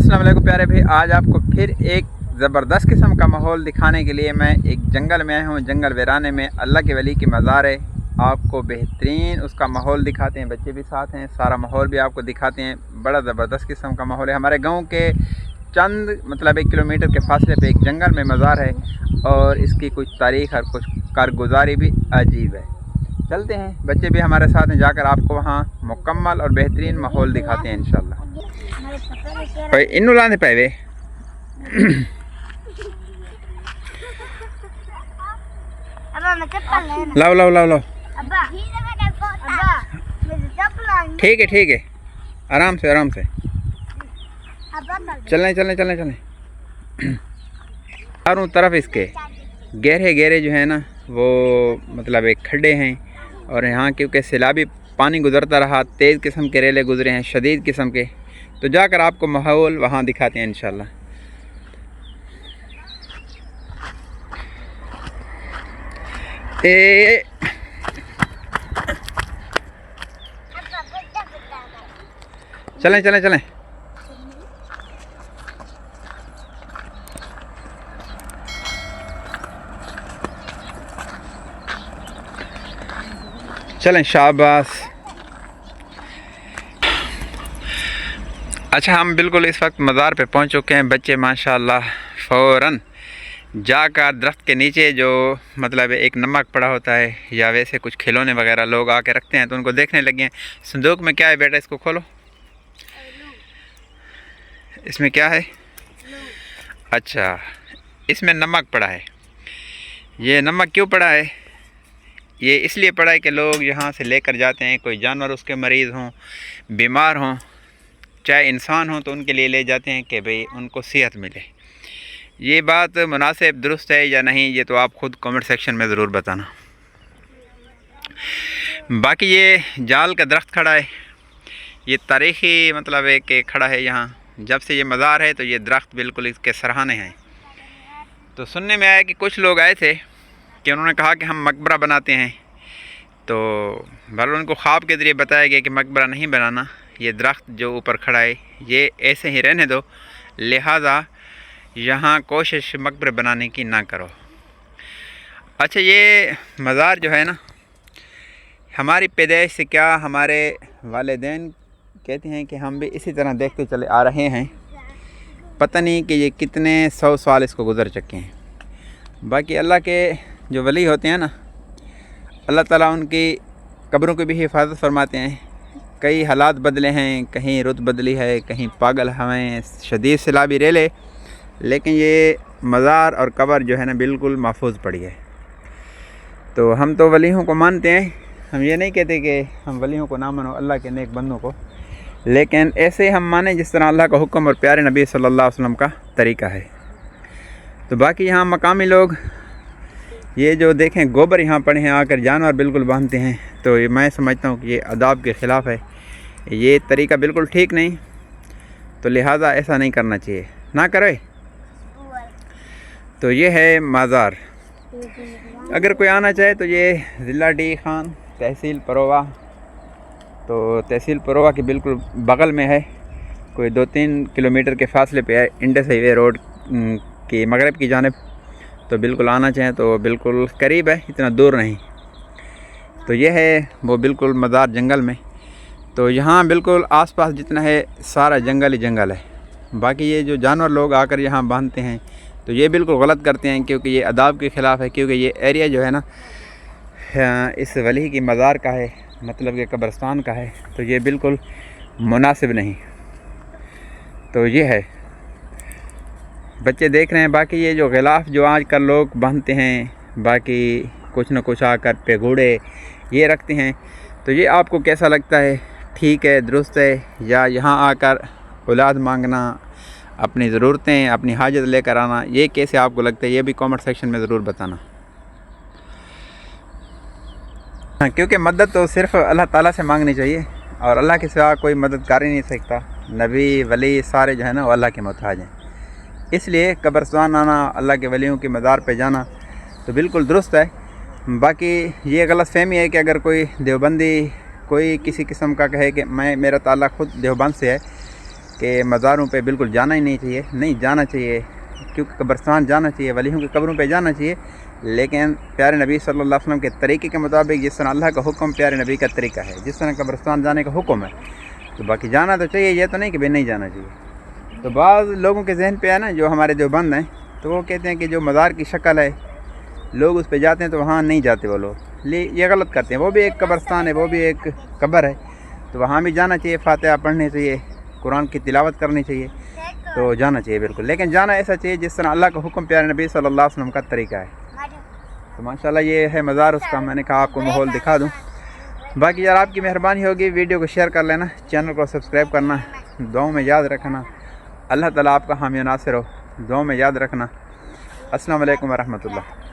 अस्सलाम वालेकुम प्यारे भाई। आज आपको फिर एक ज़बरदस्त किस्म का माहौल दिखाने के लिए मैं एक जंगल में आया हूँ। जंगल वीराने में अल्लाह के वली की मज़ार है। आपको बेहतरीन उसका माहौल दिखाते हैं, बच्चे भी साथ हैं, सारा माहौल भी आपको दिखाते हैं। बड़ा ज़बरदस्त किस्म का माहौल है। हमारे गाँव के चंद 1 किलोमीटर के फासले पे एक जंगल में मज़ार है और इसकी कुछ तारीख़ और कुछ कारगुजारी भी अजीब है। चलते हैं, बच्चे भी हमारे साथ हैं, जाकर आपको वहाँ मुकम्मल और बेहतरीन माहौल दिखाते हैं इंशाल्लाह। भाई इन्नू लाने पे वे लाओ लाओ लाओ लाओ। ठीक है, आराम से चलें। चारों तरफ इसके गहरे जो है ना वो मतलब एक खड्डे हैं और यहाँ क्योंकि सैलाबी पानी गुजरता रहा, तेज़ किस्म के रेले गुजरे हैं, शदीद किस्म के। तो जाकर आपको माहौल वहाँ दिखाते हैं इंशाल्लाह। चलें शाबाश। अच्छा, हम बिल्कुल इस वक्त मज़ार पे पहुंच चुके हैं। बच्चे माशाल्लाह फ़ौरन जाकर दरख्त के नीचे जो मतलब एक नमक पड़ा होता है या वैसे कुछ खिलौने वगैरह लोग आके रखते हैं तो उनको देखने लगे हैं। संदूक में क्या है बेटा, इसको खोलो। इसमें क्या है? अच्छा, इसमें नमक पड़ा है। ये नमक क्यों पड़ा है? ये इसलिए पड़ा है कि लोग यहाँ से लेकर जाते हैं, कोई जानवर उसके मरीज़ हों, बीमार हों, चाहे इंसान हो, तो उनके लिए ले जाते हैं कि भाई उनको सेहत मिले। ये बात मुनासिब दुरुस्त है या नहीं, ये तो आप ख़ुद कमेंट सेक्शन में ज़रूर बताना। बाकी ये जाल का दरख्त खड़ा है, ये तारीख़ी मतलब है कि खड़ा है यहाँ। जब से ये मज़ार है तो ये दरख्त बिल्कुल इसके सराहने हैं। तो सुनने में आया कि कुछ लोग आए थे कि उन्होंने कहा कि हम मकबरा बनाते हैं, तो भले उनको ख्वाब के ज़रिए बताया गया कि मकबरा नहीं बनाना, ये दरख्त जो ऊपर खड़ा है ये ऐसे ही रहने दो, लिहाजा यहाँ कोशिश मकबरे बनाने की ना करो। अच्छा, ये मज़ार जो है ना, हमारी पैदाइश से क्या हमारे वालिदैन कहते हैं कि हम भी इसी तरह देखते चले आ रहे हैं। पता नहीं कि ये कितने 100 साल इसको गुज़र चुके हैं। बाकी अल्लाह के जो वली होते हैं ना, अल्लाह ताला उनकी कब्रों की भी हिफाजत फरमाते हैं। कई हालात बदले हैं, कहीं रुत बदली है, कहीं पागल हवें, शदीद सैलाबी रेले, लेकिन ये मज़ार और कब्र जो है ना बिल्कुल महफूज पड़ी है। तो हम तो वलियों को मानते हैं, हम ये नहीं कहते कि हम वलियों को ना मानो, अल्लाह के नेक बंदों को, लेकिन ऐसे हम माने जिस तरह अल्लाह का हुक्म और प्यारे नबी सल्लल्लाहु अलैहि वसल्लम का तरीका है। तो बाकी यहाँ मकामी लोग ये जो देखें गोबर यहाँ पड़े हैं, आकर जानवर बिल्कुल बांधते हैं, तो ये मैं समझता हूँ कि ये अदाब के ख़िलाफ़ है, ये तरीका बिल्कुल ठीक नहीं। तो लिहाजा ऐसा नहीं करना चाहिए, ना करे। तो ये है मज़ार। अगर कोई आना चाहे तो ये ज़िला डी खान, तहसील परोवा, तो तहसील परोवा के बिल्कुल बगल में है, कोई 2-3 किलोमीटर के फासले पे है, इंडस हाईवे रोड की मगरब की जानिब। तो बिल्कुल आना चाहें तो बिल्कुल करीब है, इतना दूर नहीं। तो ये है वो बिल्कुल मज़ार जंगल में। तो यहाँ बिल्कुल आसपास जितना है सारा जंगल ही जंगल है। बाकी ये जो जानवर लोग आकर यहाँ बांधते हैं तो ये बिल्कुल गलत करते हैं, क्योंकि ये अदाब के ख़िलाफ़ है। क्योंकि ये एरिया जो है ना इस वली की मज़ार का है, मतलब कि कब्रिस्तान का है, तो ये बिल्कुल मुनासिब नहीं। तो ये है, बच्चे देख रहे हैं। बाकी ये जो गिलाफ़ जो आजकल लोग बांधते हैं, बाकी कुछ न कुछ आकर पेगोड़े ये रखते हैं, तो ये आपको कैसा लगता है? ठीक है, दुरुस्त है? या यहाँ आकर औलाद मांगना, अपनी ज़रूरतें, अपनी हाजत लेकर आना, ये कैसे आपको लगता है? ये भी कमेंट सेक्शन में ज़रूर बताना। क्योंकि मदद तो सिर्फ़ अल्लाह ताला से मांगनी चाहिए और अल्लाह के सिवा कोई मदद कर ही नहीं सकता। नबी वली सारे जो है ना वो अल्लाह के मोहताज हैं। इसलिए कब्रिस्तान आना, अल्लाह के वलियों की मज़ार पे जाना तो बिल्कुल दुरुस्त है। बाकी ये गलत फहमी है कि अगर कोई देवबंदी कोई किसी किस्म का कहे कि मेरा ताल्लुक़ खुद देवबंद से है, کہ مزاروں پہ بالکل جانا ہی نہیں چاہیے، نہیں جانا چاہیے، کیونکہ قبرستان جانا چاہیے، ولیوں کی قبروں پہ جانا چاہیے، لیکن پیارے نبی صلی اللہ علیہ وسلم کے طریقے کے مطابق، جس طرح اللہ کا حکم پیارے نبی کا طریقہ ہے، جس طرح قبرستان جانے کا حکم ہے، تو باقی جانا تو چاہیے، یہ تو نہیں کہ بھائی نہیں جانا چاہیے۔ تو بعض لوگوں کے ذہن پہ ہے نا، جو ہمارے دیوبند ہیں، تو وہ کہتے ہیں کہ جو مزار کی شکل ہے لوگ اس پہ جاتے ہیں تو وہاں نہیں جاتے وہ لوگ، یہ غلط کرتے ہیں، وہ بھی ایک قبرستان ہے، وہ بھی ایک قبر ہے، تو وہاں بھی جانا چاہیے، فاتحہ پڑھنی چاہیے، قرآن کی تلاوت کرنی چاہیے، تو جانا چاہیے بالکل، لیکن جانا ایسا چاہیے جس طرح اللہ کا حکم پیارے نبی صلی اللہ علیہ وسلم کا طریقہ ہے۔ تو ماشاءاللہ یہ ہے مزار اس کا، میں نے کہا آپ کو ماحول دکھا دوں۔ باقی یار آپ کی مہربانی ہوگی، ویڈیو کو شیئر کر لینا، چینل کو سبسکرائب کرنا، دعاؤں میں یاد رکھنا، اللہ تعالیٰ آپ کا حامی و ناصر ہو، دعاؤں میں یاد رکھنا۔ السلام علیکم ورحمۃ اللہ۔